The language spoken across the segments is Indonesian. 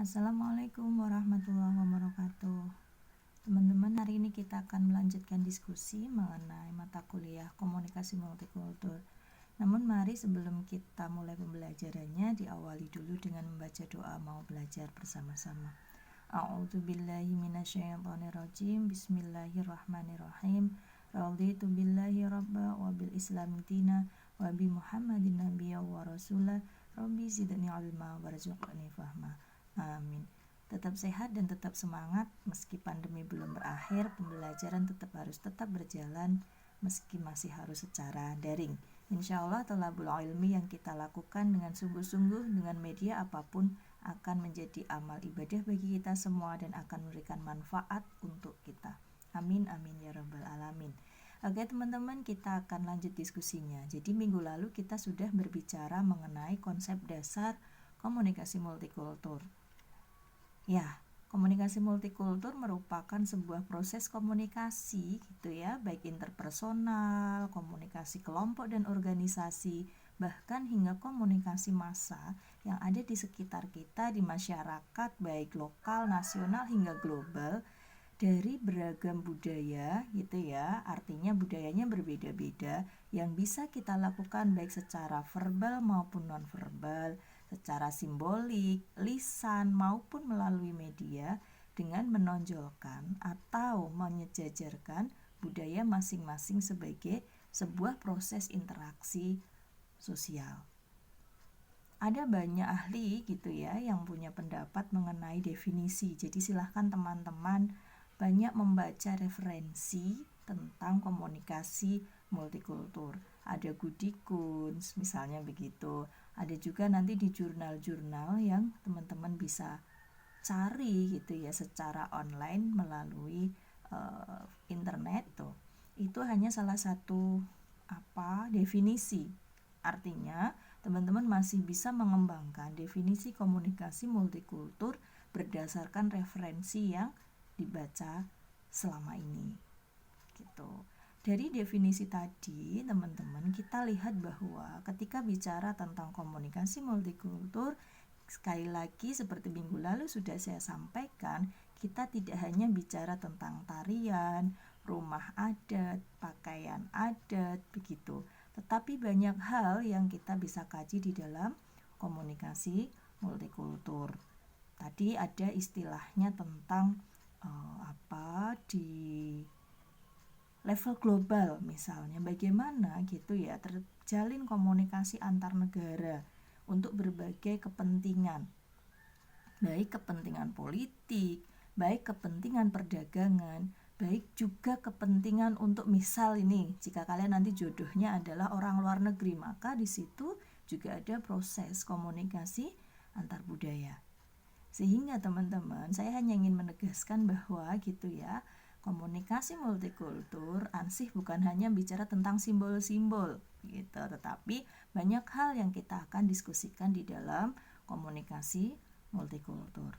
Assalamualaikum warahmatullahi wabarakatuh. Teman-teman, hari ini kita akan melanjutkan diskusi mengenai mata kuliah komunikasi multikultur. Namun mari sebelum kita mulai pembelajarannya diawali dulu dengan membaca doa mau belajar bersama-sama. A'udzubillahi minasyaitonirrajim. Bismillahirrahmanirrahim. Raditu billahi rabba wa bil islami dina wa bi Muhammadin nabiyya wa rasulah. Rabbi zidni ilma warzuqni fahma. Amin. Tetap sehat dan tetap semangat. Meski pandemi belum berakhir, pembelajaran tetap berjalan meski masih harus secara daring. Insya Allah thalabul ilmi yang kita lakukan dengan sungguh-sungguh dengan media apapun akan menjadi amal ibadah bagi kita semua dan akan memberikan manfaat untuk kita. Amin amin ya rabbal alamin. Oke teman-teman, kita akan lanjut diskusinya. Jadi minggu lalu kita sudah berbicara mengenai konsep dasar komunikasi multikultur. Ya, komunikasi multikultur merupakan sebuah proses komunikasi gitu ya, baik interpersonal, komunikasi kelompok dan organisasi, bahkan hingga komunikasi massa yang ada di sekitar kita di masyarakat baik lokal, nasional hingga global dari beragam budaya gitu ya. Artinya budayanya berbeda-beda yang bisa kita lakukan baik secara verbal maupun non-verbal, secara simbolik, lisan maupun melalui media dengan menonjolkan atau menyejajarkan budaya masing-masing sebagai sebuah proses interaksi sosial. Ada banyak ahli gitu ya yang punya pendapat mengenai definisi. Jadi silahkan teman-teman banyak membaca referensi tentang komunikasi multikultur. Ada Goodikun misalnya begitu. Ada juga nanti di jurnal-jurnal yang teman-teman bisa cari gitu ya secara online melalui internet tuh. Itu hanya salah satu definisi. Artinya teman-teman masih bisa mengembangkan definisi komunikasi multikultur berdasarkan referensi yang dibaca selama ini gitu. Dari definisi tadi teman-teman, kita lihat bahwa ketika bicara tentang komunikasi multikultur, sekali lagi seperti minggu lalu sudah saya sampaikan, kita tidak hanya bicara tentang tarian, rumah adat, pakaian adat begitu, tetapi banyak hal yang kita bisa kaji di dalam komunikasi multikultur. Tadi ada istilahnya tentang di level global misalnya, bagaimana gitu ya terjalin komunikasi antar negara untuk berbagai kepentingan, baik kepentingan politik, baik kepentingan perdagangan, baik juga kepentingan untuk misal ini jika kalian nanti jodohnya adalah orang luar negeri, maka di situ juga ada proses komunikasi antar budaya. Sehingga teman-teman, saya hanya ingin menegaskan bahwa gitu ya, komunikasi multikultur ansih bukan hanya bicara tentang simbol-simbol gitu, tetapi banyak hal yang kita akan diskusikan di dalam komunikasi multikultur.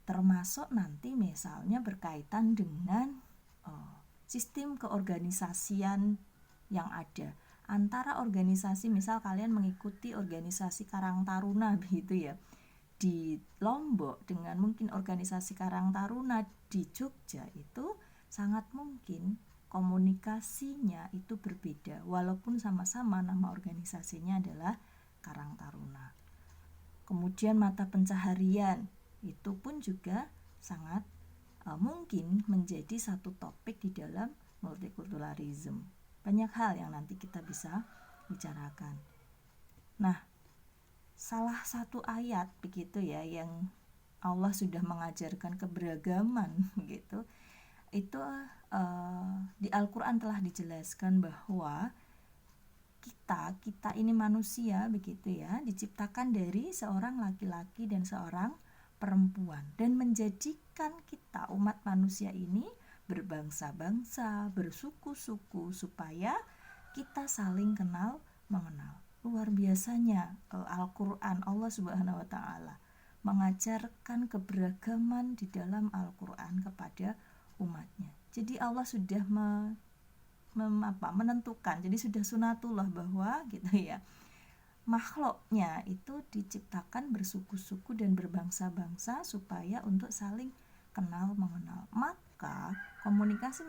Termasuk nanti misalnya berkaitan dengan sistem keorganisasian yang ada antara organisasi, misal kalian mengikuti organisasi Karang Taruna begitu ya di Lombok dengan mungkin organisasi Karang Taruna di Jogja, itu sangat mungkin komunikasinya itu berbeda walaupun sama-sama nama organisasinya adalah Karang Taruna. Kemudian mata pencaharian itu pun juga sangat mungkin menjadi satu topik di dalam multikulturalism. Banyak hal yang nanti kita bisa bicarakan. Nah, salah satu ayat begitu ya yang Allah sudah mengajarkan keberagaman gitu, itu di Al-Quran telah dijelaskan bahwa kita ini manusia begitu ya, diciptakan dari seorang laki-laki dan seorang perempuan, dan menjadikan kita umat manusia ini berbangsa-bangsa, bersuku-suku supaya kita saling kenal mengenal. Luar biasanya Al-Quran, Allah Subhanahu wa Ta'ala mengajarkan keberagaman di dalam Al-Quran kepada umatnya. Jadi Allah sudah menentukan, jadi sudah sunatullah bahwa gitu ya, makhluknya itu diciptakan bersuku-suku dan berbangsa-bangsa supaya untuk saling kenal mengenal. Maka komunikasi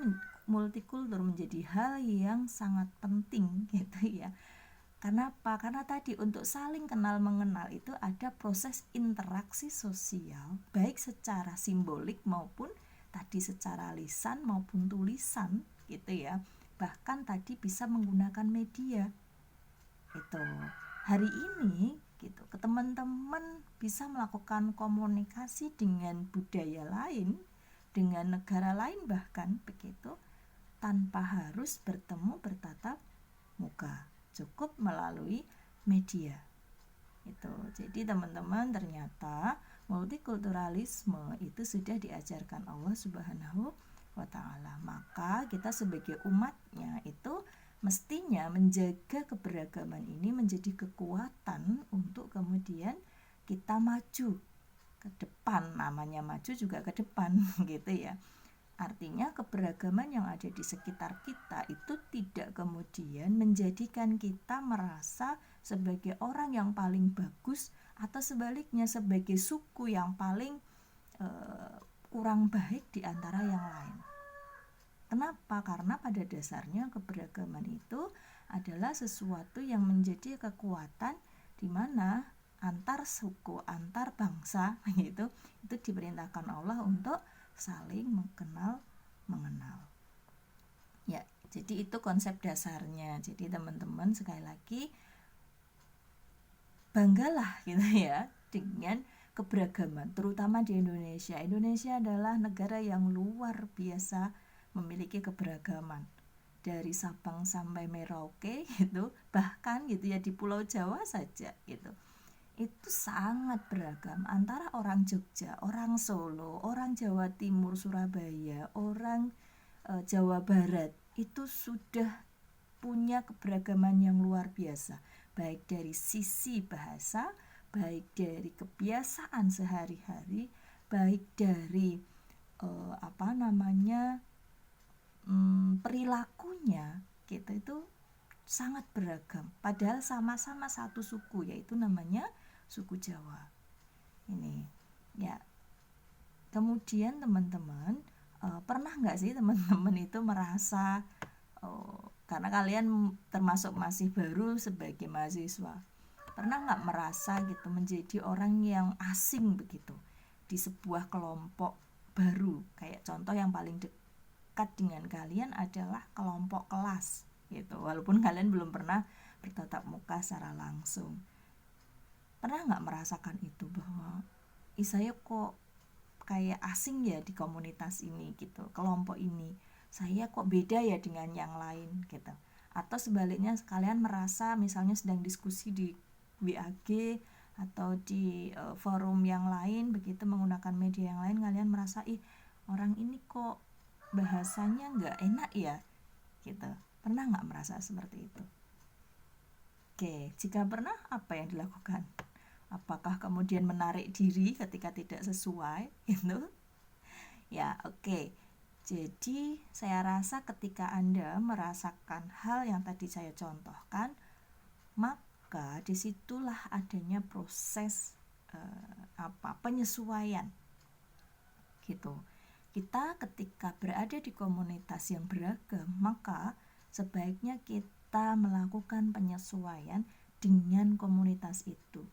multikultur menjadi hal yang sangat penting gitu ya. Kenapa? Karena tadi untuk saling kenal mengenal itu ada proses interaksi sosial, baik secara simbolik maupun tadi secara lisan maupun tulisan gitu ya. Bahkan tadi bisa menggunakan media. Itu. Hari ini gitu, ke teman-teman bisa melakukan komunikasi dengan budaya lain, dengan negara lain bahkan begitu, tanpa harus bertemu bertatap muka, cukup melalui media. Itu. Jadi teman-teman, ternyata multikulturalisme itu sudah diajarkan Allah Subhanahu wa taala. Maka kita sebagai umatnya itu mestinya menjaga keberagaman ini menjadi kekuatan untuk kemudian kita maju ke depan. Namanya maju juga ke depan gitu ya. Artinya keberagaman yang ada di sekitar kita itu tidak kemudian menjadikan kita merasa sebagai orang yang paling bagus atau sebaliknya sebagai suku yang paling kurang baik di antara yang lain. Kenapa? Karena pada dasarnya keberagaman itu adalah sesuatu yang menjadi kekuatan di mana antar suku, antar bangsa gitu, itu diperintahkan Allah untuk saling mengenal. Ya, jadi itu konsep dasarnya. Jadi teman-teman sekali lagi banggalah gitu ya dengan keberagaman, terutama di Indonesia. Indonesia adalah negara yang luar biasa memiliki keberagaman dari Sabang sampai Merauke gitu, bahkan gitu ya di Pulau Jawa saja gitu. Itu sangat beragam antara orang Jogja, orang Solo, orang Jawa Timur, Surabaya, orang Jawa Barat. Itu sudah punya keberagaman yang luar biasa, baik dari sisi bahasa, baik dari kebiasaan sehari-hari, baik dari perilakunya gitu, itu sangat beragam. Padahal sama-sama satu suku, yaitu namanya suku Jawa. Ini ya. Kemudian teman-teman, pernah nggak sih teman-teman itu merasa karena kalian termasuk masih baru sebagai mahasiswa, pernah nggak merasa gitu menjadi orang yang asing begitu di sebuah kelompok baru? Kayak contoh yang paling dekat dengan kalian adalah kelompok kelas gitu, walaupun kalian belum pernah bertatap muka secara langsung. Pernah nggak merasakan itu, bahwa saya kok kayak asing ya di komunitas ini gitu, kelompok ini, saya kok beda ya dengan yang lain gitu. Atau sebaliknya kalian merasa misalnya sedang diskusi di WAG atau di forum yang lain begitu, menggunakan media yang lain, kalian merasa orang ini kok bahasanya nggak enak ya gitu. Pernah nggak merasa seperti itu? Oke, jika pernah, apa yang dilakukan? Apakah kemudian menarik diri ketika tidak sesuai gitu? Ya, oke. Jadi saya rasa ketika Anda merasakan hal yang tadi saya contohkan, maka disitulah adanya proses penyesuaian gitu. Kita ketika berada di komunitas yang beragam, maka sebaiknya kita melakukan penyesuaian dengan komunitas itu.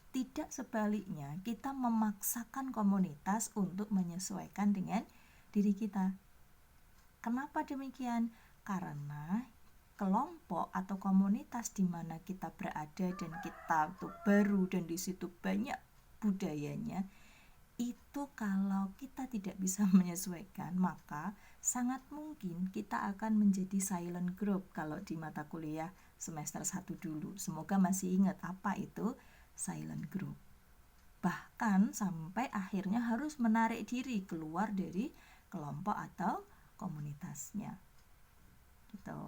Tidak sebaliknya kita memaksakan komunitas untuk menyesuaikan dengan diri kita. Kenapa demikian? Karena kelompok atau komunitas di mana kita berada dan kita tuh baru dan di situ banyak budayanya, itu kalau kita tidak bisa menyesuaikan, maka sangat mungkin kita akan menjadi silent group kalau di mata kuliah semester 1 dulu. Semoga masih ingat apa itu silent group. Bahkan sampai akhirnya harus menarik diri keluar dari kelompok atau komunitasnya. Gitu.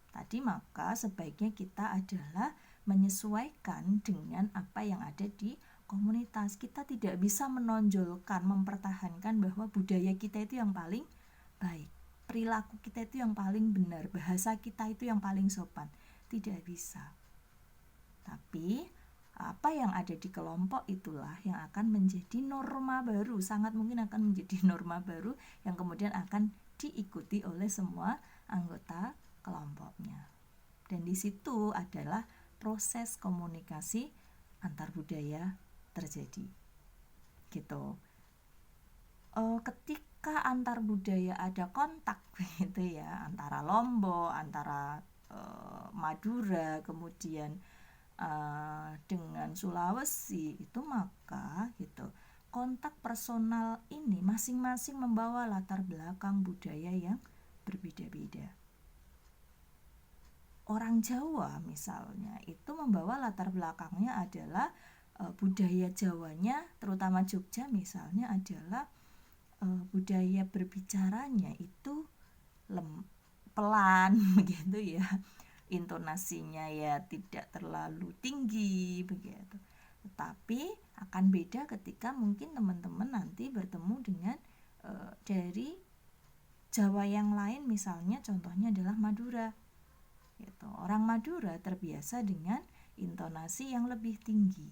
Tadi maka sebaiknya kita adalah menyesuaikan dengan apa yang ada di komunitas. Kita tidak bisa menonjolkan, mempertahankan bahwa budaya kita itu yang paling baik, perilaku kita itu yang paling benar, bahasa kita itu yang paling sopan. Tidak bisa. Tapi apa yang ada di kelompok itulah yang akan menjadi norma baru, sangat mungkin akan menjadi norma baru yang kemudian akan diikuti oleh semua anggota kelompoknya. Dan di situ adalah proses komunikasi antar budaya terjadi. Gitu. Ketika antar budaya ada kontak gitu ya, antara Lombok, antara Madura, kemudian dengan Sulawesi itu, maka gitu kontak personal ini masing-masing membawa latar belakang budaya yang berbeda-beda. Orang Jawa misalnya itu membawa latar belakangnya adalah budaya Jawanya, terutama Jogja misalnya, adalah budaya berbicaranya itu pelan begitu ya, intonasinya ya tidak terlalu tinggi begitu. Tetapi akan beda ketika mungkin teman-teman nanti bertemu dengan dari Jawa yang lain, misalnya contohnya adalah Madura gitu. Orang Madura terbiasa dengan intonasi yang lebih tinggi,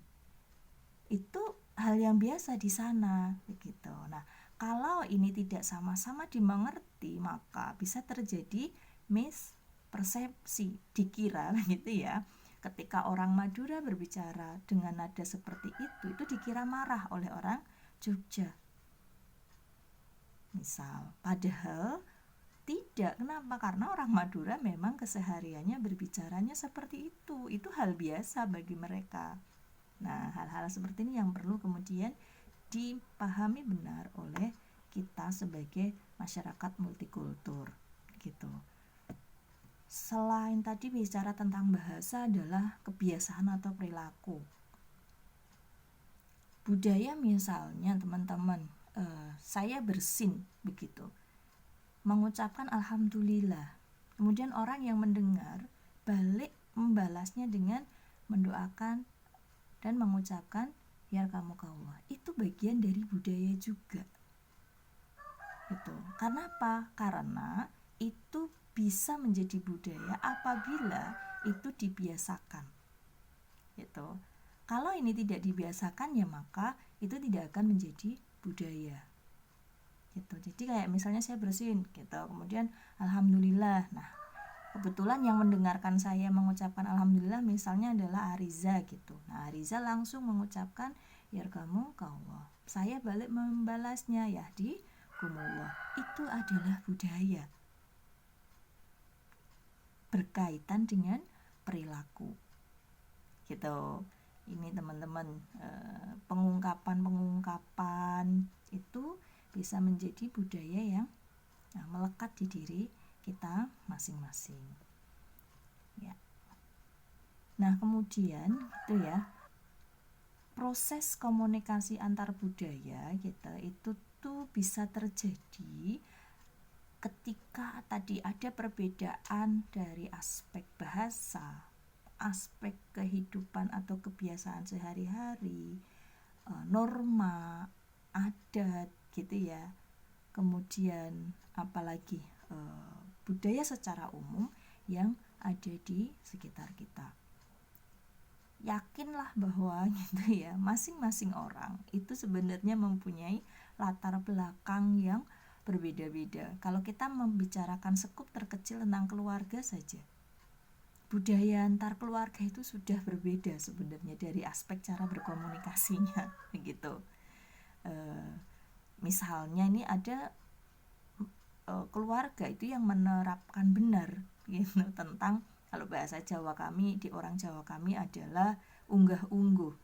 itu hal yang biasa di sana begitu. Nah, kalau ini tidak sama-sama dimengerti, maka bisa terjadi mispersepsi, dikira gitu ya, ketika orang Madura berbicara dengan nada seperti itu dikira marah oleh orang Jogja misal, padahal tidak. Kenapa? Karena orang Madura memang kesehariannya berbicaranya seperti itu hal biasa bagi mereka. Nah, hal-hal seperti ini yang perlu kemudian dipahami benar oleh kita sebagai masyarakat multikultur gitu. Selain tadi bicara tentang bahasa, adalah kebiasaan atau perilaku. Budaya misalnya teman-teman, saya bersin begitu, mengucapkan alhamdulillah, kemudian orang yang mendengar balik membalasnya dengan mendoakan dan mengucapkan yarhamukallah. Itu bagian dari budaya juga gitu. Karena apa? Karena itu bisa menjadi budaya apabila itu dibiasakan gitu. Kalau ini tidak dibiasakan, ya maka itu tidak akan menjadi budaya gitu. Jadi kayak misalnya saya bersin gitu, kemudian alhamdulillah. Nah, kebetulan yang mendengarkan saya mengucapkan alhamdulillah misalnya adalah Ariza gitu. Nah, Ariza langsung mengucapkan yarhamukallah. Saya balik membalasnya yahdikumullah. Itu adalah budaya berkaitan dengan perilaku gitu. Ini teman-teman, pengungkapan itu bisa menjadi budaya yang melekat di diri kita masing-masing ya. Nah, kemudian itu ya, proses komunikasi antar budaya kita itu tuh bisa terjadi ketika tadi ada perbedaan dari aspek bahasa, aspek kehidupan atau kebiasaan sehari-hari, norma, adat gitu ya. Kemudian apalagi budaya secara umum yang ada di sekitar kita. Yakinlah bahwa gitu ya, masing-masing orang itu sebenarnya mempunyai latar belakang yang berbeda-beda. Kalau kita membicarakan sekup terkecil tentang keluarga saja, budaya antar keluarga itu sudah berbeda sebenarnya dari aspek cara berkomunikasinya gitu. Misalnya ini ada keluarga itu yang menerapkan benar gitu tentang, kalau bahasa Jawa kami, di orang Jawa kami adalah unggah-ungguh.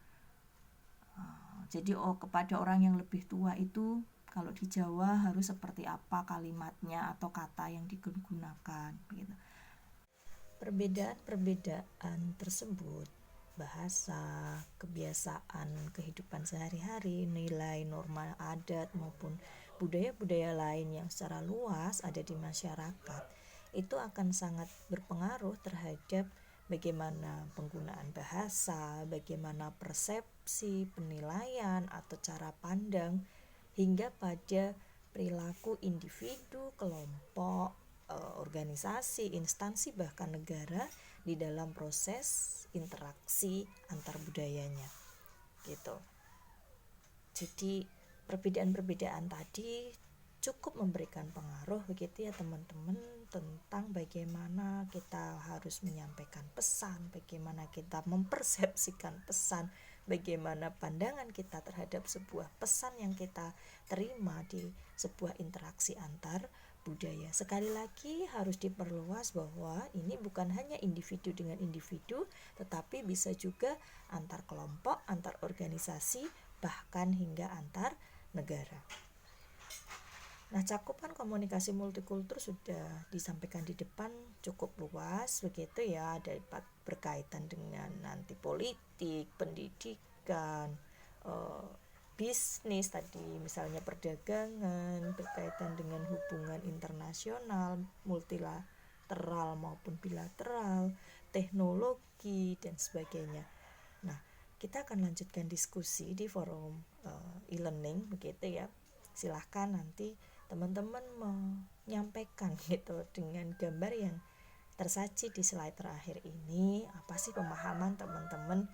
Jadi kepada orang yang lebih tua itu kalau di Jawa harus seperti apa kalimatnya atau kata yang digunakan gitu. Perbedaan-perbedaan tersebut, bahasa, kebiasaan kehidupan sehari-hari, nilai, norma, adat maupun budaya-budaya lain yang secara luas ada di masyarakat, itu akan sangat berpengaruh terhadap bagaimana penggunaan bahasa, bagaimana persepsi, penilaian atau cara pandang, hingga pada perilaku individu, kelompok, organisasi, instansi, bahkan negara di dalam proses interaksi antar budayanya gitu. Jadi perbedaan-perbedaan tadi cukup memberikan pengaruh begitu ya teman-teman, tentang bagaimana kita harus menyampaikan pesan, bagaimana kita mempersepsikan pesan, bagaimana pandangan kita terhadap sebuah pesan yang kita terima di sebuah interaksi antar budaya. Sekali lagi harus diperluas bahwa ini bukan hanya individu dengan individu, tetapi bisa juga antar kelompok, antar organisasi, bahkan hingga antar negara. Nah, cakupan komunikasi multikultur sudah disampaikan di depan cukup luas begitu ya, dapat berkaitan dengan nanti politik, pendidikan, bisnis tadi, misalnya perdagangan, berkaitan dengan hubungan internasional, multilateral maupun bilateral, teknologi dan sebagainya. Nah, kita akan lanjutkan diskusi di forum e-learning begitu ya. Silahkan nanti teman-teman menyampaikan gitu dengan gambar yang tersaji di slide terakhir ini, apa sih pemahaman teman-teman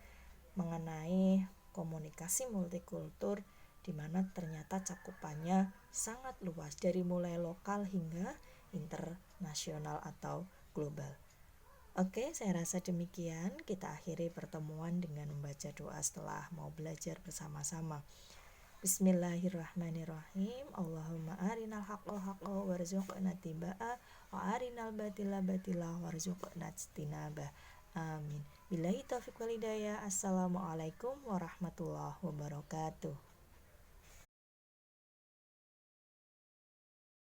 mengenai komunikasi multikultur, di mana ternyata cakupannya sangat luas dari mulai lokal hingga internasional atau global. Oke, saya rasa demikian. Kita akhiri pertemuan dengan membaca doa setelah mau belajar bersama-sama. Bismillahirrahmanirrahim. Allahumma arinal haqqal haqqa warzuqna tibaa wa arinal batila batila warzuqna ijtinabah. Amin. Billahi taufiq wal hidayah. Assalamualaikum warahmatullahi wabarakatuh.